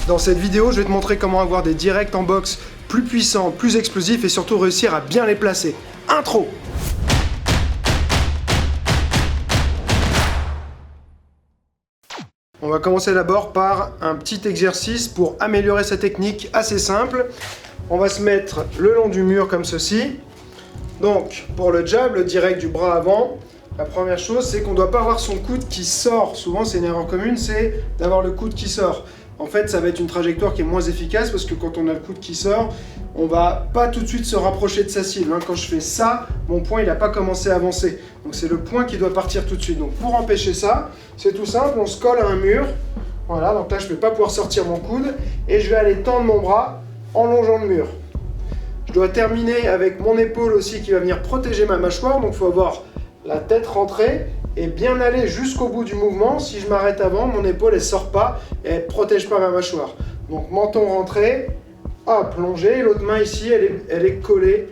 Dans cette vidéo, je vais te montrer comment avoir des directs en boxe plus puissants, plus explosifs et surtout réussir à bien les placer. Intro! On va commencer d'abord par un petit exercice pour améliorer sa technique assez simple. On va se mettre le long du mur comme ceci. Donc, pour le jab, le direct du bras avant, la première chose, c'est qu'on ne doit pas avoir son coude qui sort. Souvent, c'est une erreur commune, c'est d'avoir le coude qui sort. En fait, ça va être une trajectoire qui est moins efficace parce que quand on a le coude qui sort, on va pas tout de suite se rapprocher de sa cible. Quand je fais ça, mon poing il n'a pas commencé à avancer. Donc c'est le poing qui doit partir tout de suite. Donc pour empêcher ça, c'est tout simple, on se colle à un mur. Voilà, donc là je ne vais pas pouvoir sortir mon coude et je vais aller tendre mon bras en longeant le mur. Je dois terminer avec mon épaule aussi qui va venir protéger ma mâchoire. Donc il faut avoir la tête rentrée et bien aller jusqu'au bout du mouvement. Si je m'arrête avant, mon épaule elle sort pas et elle protège pas ma mâchoire. Donc menton rentré, hop, plongé. L'autre main ici, elle est collée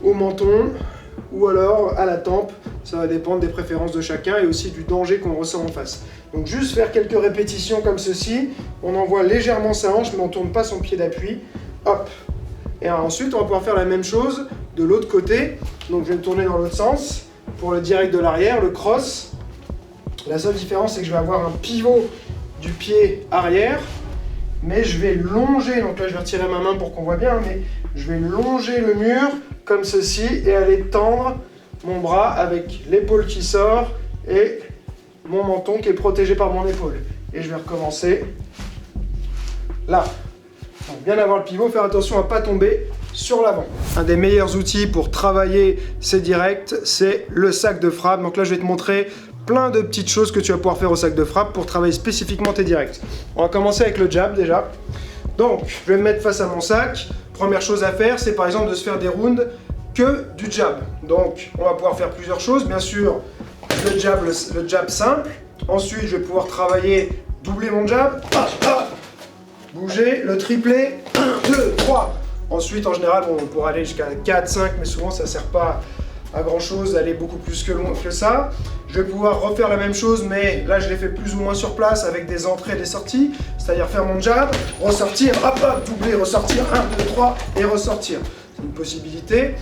au menton ou alors à la tempe. Ça va dépendre des préférences de chacun et aussi du danger qu'on ressent en face. Donc juste faire quelques répétitions comme ceci. On envoie légèrement sa hanche, mais on ne tourne pas son pied d'appui. Hop. Et ensuite, on va pouvoir faire la même chose de l'autre côté. Donc je vais me tourner dans l'autre sens. Pour le direct de l'arrière, le cross, la seule différence c'est que je vais avoir un pivot du pied arrière, mais je vais longer, donc là je vais retirer ma main pour qu'on voit bien, mais je vais longer le mur comme ceci et aller tendre mon bras avec l'épaule qui sort et mon menton qui est protégé par mon épaule. Et je vais recommencer là. Donc bien avoir le pivot, faire attention à ne pas tomber sur l'avant. Un des meilleurs outils pour travailler ces directs, c'est le sac de frappe. Donc là, je vais te montrer plein de petites choses que tu vas pouvoir faire au sac de frappe pour travailler spécifiquement tes directs. On va commencer avec le jab déjà. Donc, je vais me mettre face à mon sac. Première chose à faire, c'est par exemple de se faire des rounds que du jab. Donc, on va pouvoir faire plusieurs choses. Bien sûr, le jab simple. Ensuite, je vais pouvoir travailler, doubler mon jab. Bouger, le triplé. 1, 2, 3. Ensuite, en général, on pourra aller jusqu'à 4, 5, mais souvent ça ne sert pas à grand chose d'aller beaucoup plus que ça. Je vais pouvoir refaire la même chose, mais là je l'ai fait plus ou moins sur place avec des entrées et des sorties, c'est-à-dire faire mon jab, ressortir, hop hop, doubler, ressortir, 1, 2, 3 et ressortir. C'est une possibilité.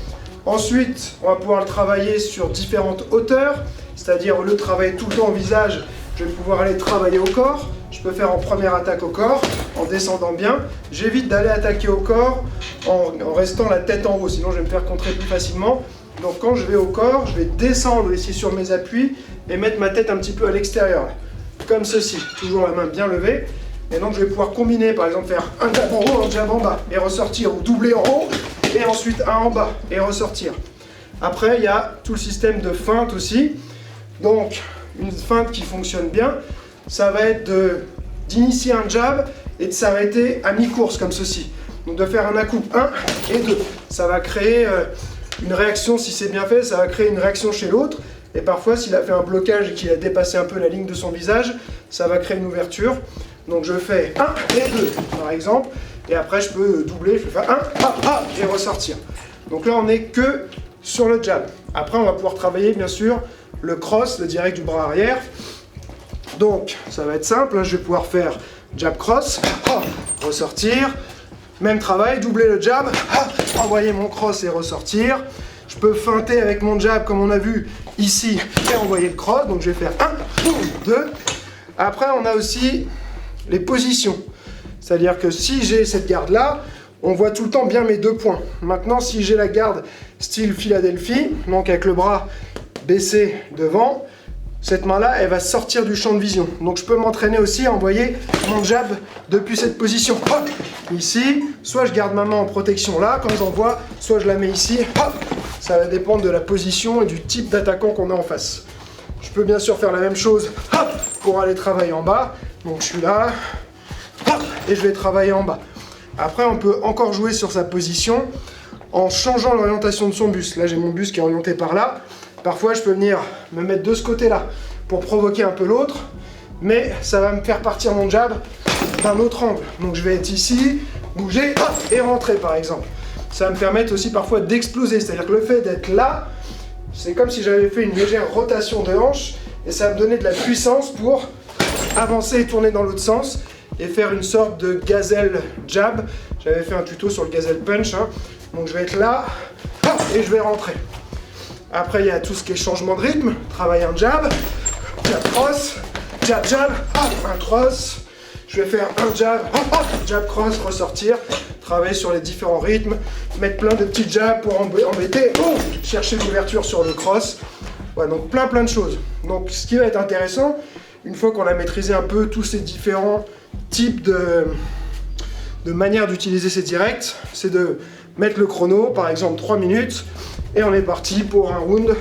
Ensuite, on va pouvoir le travailler sur différentes hauteurs, c'est-à-dire au lieu de travailler tout le temps au visage, je vais pouvoir aller travailler au corps. Je peux faire en première attaque au corps, en descendant bien. J'évite d'aller attaquer au corps en restant la tête en haut, sinon je vais me faire contrer plus facilement. Donc quand je vais au corps, je vais descendre ici sur mes appuis et mettre ma tête un petit peu à l'extérieur, comme ceci, toujours la main bien levée. Et donc je vais pouvoir combiner, par exemple faire un jab en haut, un jab en bas, et ressortir, ou doubler en haut, et ensuite un en bas, et ressortir. Après, il y a tout le système de feinte aussi. Donc, une feinte qui fonctionne bien, ça va être d'initier un jab et de s'arrêter à mi-course comme ceci. Donc de faire un à-coup 1 et 2. Ça va créer une réaction, si c'est bien fait, ça va créer une réaction chez l'autre. Et parfois, s'il a fait un blocage et qu'il a dépassé un peu la ligne de son visage, ça va créer une ouverture. Donc je fais 1 et 2 par exemple. Et après, je peux doubler, je peux faire 1, et ressortir. Donc là, on n'est que sur le jab. Après, on va pouvoir travailler, bien sûr, le cross, le direct du bras arrière. Donc, ça va être simple, je vais pouvoir faire jab cross, ressortir, même travail, doubler le jab, envoyer mon cross et ressortir. Je peux feinter avec mon jab comme on a vu ici et envoyer le cross, donc je vais faire 1, 2. Après, on a aussi les positions, c'est-à-dire que si j'ai cette garde-là, on voit tout le temps bien mes deux points. Maintenant, si j'ai la garde style Philadelphie, donc avec le bras baissé devant, cette main-là, elle va sortir du champ de vision. Donc je peux m'entraîner aussi à envoyer mon jab depuis cette position. Hop, ici, soit je garde ma main en protection là, quand j'envoie, soit je la mets ici. Hop, ça va dépendre de la position et du type d'attaquant qu'on a en face. Je peux bien sûr faire la même chose hop, pour aller travailler en bas. Donc je suis là, hop, et je vais travailler en bas. Après, on peut encore jouer sur sa position en changeant l'orientation de son buste. Là, j'ai mon buste qui est orienté par là. Parfois, je peux venir me mettre de ce côté-là pour provoquer un peu l'autre, mais ça va me faire partir mon jab d'un autre angle. Donc, je vais être ici, bouger hop, et rentrer, par exemple. Ça va me permettre aussi parfois d'exploser, c'est-à-dire que le fait d'être là, c'est comme si j'avais fait une légère rotation de hanche, et ça va me donner de la puissance pour avancer et tourner dans l'autre sens. et faire une sorte de gazelle jab. J'avais fait un tuto sur le gazelle punch, hein. Donc je vais être là, et je vais rentrer. Après, il y a tout ce qui est changement de rythme, travailler un jab, jab cross, jab jab, un cross. Je vais faire un jab, jab cross, ressortir, travailler sur les différents rythmes, mettre plein de petits jabs pour embêter, chercher l'ouverture sur le cross. Voilà, donc plein de choses. Donc ce qui va être intéressant, une fois qu'on a maîtrisé un peu tous ces différents types de manières d'utiliser ces directs, c'est de mettre le chrono, par exemple 3 minutes, et on est parti pour un round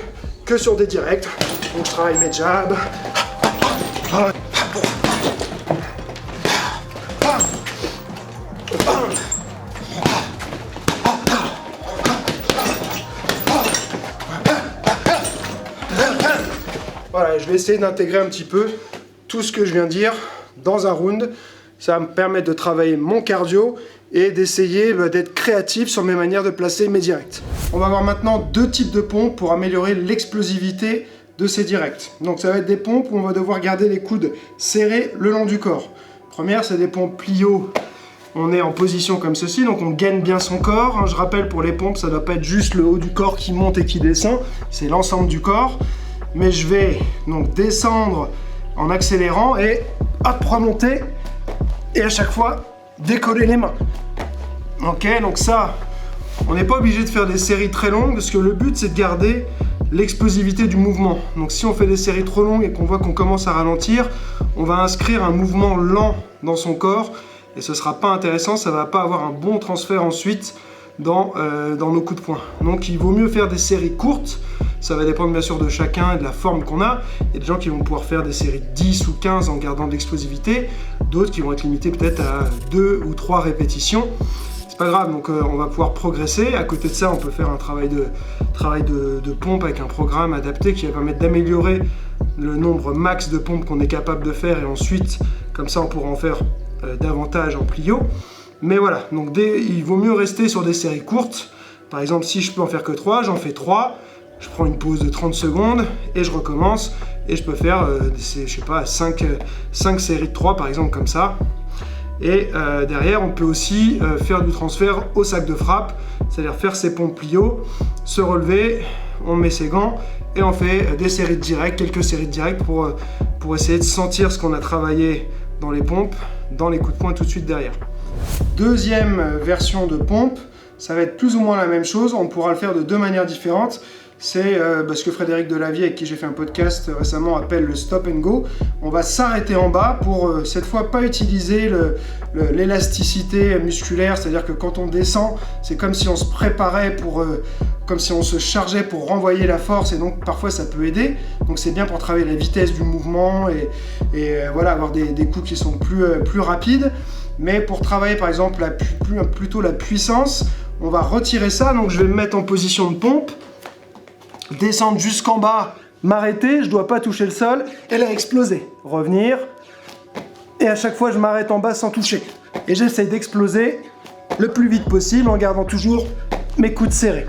que sur des directs. Donc je travaille mes jabs. Voilà, je vais essayer d'intégrer un petit peu tout ce que je viens de dire dans un round. Ça va me permettre de travailler mon cardio et d'essayer d'être créatif sur mes manières de placer mes directs. On va voir maintenant deux types de pompes pour améliorer l'explosivité de ces directs. Donc ça va être des pompes où on va devoir garder les coudes serrés le long du corps. Première, c'est des pompes plio. On est en position comme ceci, donc on gaine bien son corps. Je rappelle, pour les pompes, ça ne doit pas être juste le haut du corps qui monte et qui descend, c'est l'ensemble du corps. Mais je vais donc descendre en accélérant et hop, remonter. Et à chaque fois, décoller les mains. Ok, donc ça, on n'est pas obligé de faire des séries très longues parce que le but, c'est de garder l'explosivité du mouvement. Donc si on fait des séries trop longues et qu'on voit qu'on commence à ralentir, on va inscrire un mouvement lent dans son corps et ce sera pas intéressant, ça va pas avoir un bon transfert ensuite dans nos coups de poing. Donc il vaut mieux faire des séries courtes, ça va dépendre bien sûr de chacun et de la forme qu'on a. Il y a des gens qui vont pouvoir faire des séries de 10 ou 15 en gardant de l'explosivité, d'autres qui vont être limités peut-être à 2 ou 3 répétitions. C'est pas grave, donc on va pouvoir progresser. À côté de ça, on peut faire un travail de pompe avec un programme adapté qui va permettre d'améliorer le nombre max de pompes qu'on est capable de faire et ensuite, comme ça, on pourra en faire davantage en plio. Mais voilà, donc il vaut mieux rester sur des séries courtes. Par exemple, si je peux en faire que 3, j'en fais 3. Je prends une pause de 30 secondes et je recommence. Et je peux faire, je sais pas, 5 séries de 3 par exemple, comme ça. Et derrière, on peut aussi faire du transfert au sac de frappe, c'est-à-dire faire ses pompes plio, se relever, on met ses gants et on fait des séries de direct, quelques séries de direct pour essayer de sentir ce qu'on a travaillé dans les pompes, dans les coups de poing tout de suite derrière. Deuxième version de pompe, ça va être plus ou moins la même chose, on pourra le faire de deux manières différentes. C'est ce que Frédéric Delavier, avec qui j'ai fait un podcast récemment, appelle le stop and go. On va s'arrêter en bas pour cette fois pas utiliser l'élasticité musculaire, c'est-à-dire que quand on descend, c'est comme si on se préparait comme si on se chargeait pour renvoyer la force, et donc parfois ça peut aider. Donc c'est bien pour travailler la vitesse du mouvement et voilà, avoir des coups qui sont plus rapides. Mais pour travailler par exemple plutôt la puissance, on va retirer ça. Donc je vais me mettre en position de pompe, descendre jusqu'en bas, m'arrêter, je ne dois pas toucher le sol, et là exploser. Revenir, et à chaque fois je m'arrête en bas sans toucher. Et j'essaie d'exploser le plus vite possible en gardant toujours mes coudes serrés.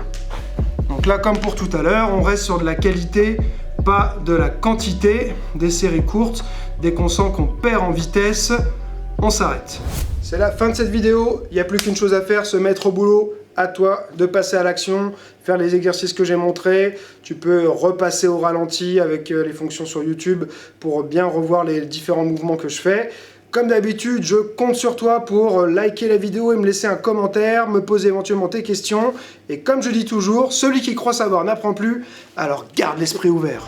Donc là, comme pour tout à l'heure, on reste sur de la qualité, pas de la quantité, des séries courtes. Dès qu'on sent qu'on perd en vitesse, on s'arrête. C'est la fin de cette vidéo, il n'y a plus qu'une chose à faire, se mettre au boulot. À toi de passer à l'action, faire les exercices que j'ai montrés. Tu peux repasser au ralenti avec les fonctions sur YouTube pour bien revoir les différents mouvements que je fais. Comme d'habitude, je compte sur toi pour liker la vidéo et me laisser un commentaire, me poser éventuellement tes questions. Et comme je dis toujours, celui qui croit savoir n'apprend plus, alors garde l'esprit ouvert.